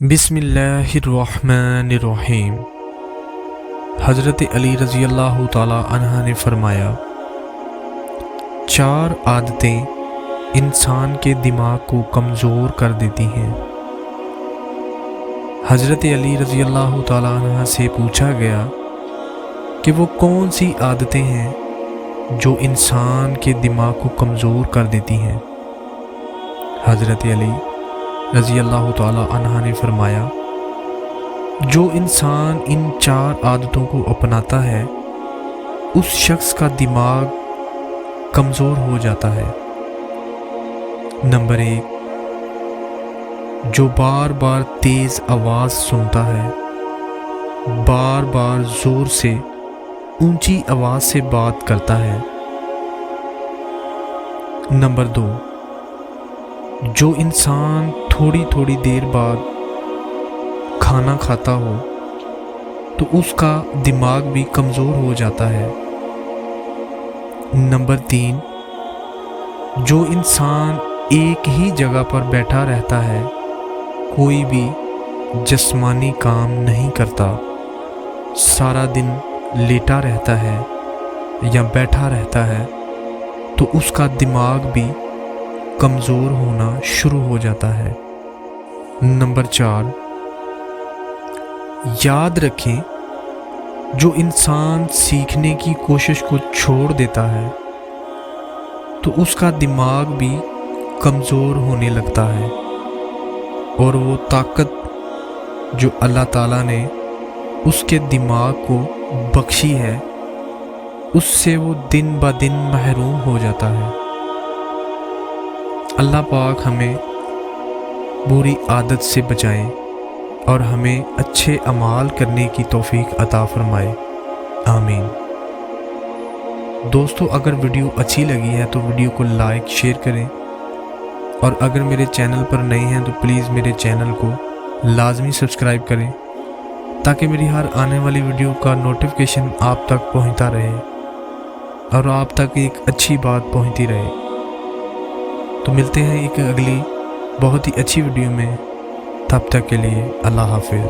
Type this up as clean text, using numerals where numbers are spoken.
بسم اللہ الرحمن الرحیم۔ حضرت علی رضی اللہ تعالی عنہ نے فرمایا، 4 عادتیں انسان کے دماغ کو کمزور کر دیتی ہیں۔ حضرت علی رضی اللہ تعالی عنہ سے پوچھا گیا کہ وہ کون سی عادتیں ہیں جو انسان کے دماغ کو کمزور کر دیتی ہیں۔ حضرت علی رضی اللہ تعالی عنہ نے فرمایا، جو انسان ان 4 عادتوں کو اپناتا ہے اس شخص کا دماغ کمزور ہو جاتا ہے۔ نمبر 1، جو بار بار تیز آواز سنتا ہے، بار بار زور سے اونچی آواز سے بات کرتا ہے۔ نمبر 2، جو انسان تھوڑی تھوڑی دیر بعد کھانا کھاتا ہو تو اس کا دماغ بھی کمزور ہو جاتا ہے۔ نمبر 3، جو انسان ایک ہی جگہ پر بیٹھا رہتا ہے، کوئی بھی جسمانی کام نہیں کرتا، سارا دن لیٹا رہتا ہے یا بیٹھا رہتا ہے، تو اس کا دماغ بھی کمزور ہونا شروع ہو جاتا ہے۔ نمبر 4، یاد رکھیں، جو انسان سیکھنے کی کوشش کو چھوڑ دیتا ہے تو اس کا دماغ بھی کمزور ہونے لگتا ہے، اور وہ طاقت جو اللہ تعالیٰ نے اس کے دماغ کو بخشی ہے اس سے وہ دن بہ دن محروم ہو جاتا ہے۔ اللہ پاک ہمیں بری عادت سے بچائیں اور ہمیں اچھے اعمال کرنے کی توفیق عطا فرمائے، آمین۔ دوستو، اگر ویڈیو اچھی لگی ہے تو ویڈیو کو لائک شیئر کریں، اور اگر میرے چینل پر نئے ہیں تو پلیز میرے چینل کو لازمی سبسکرائب کریں تاکہ میری ہر آنے والی ویڈیو کا نوٹیفیکیشن آپ تک پہنچتا رہے اور آپ تک ایک اچھی بات پہنچتی رہے۔ تو ملتے ہیں ایک اگلی بہت ہی اچھی ویڈیو میں، تب تک کے لیے اللہ حافظ۔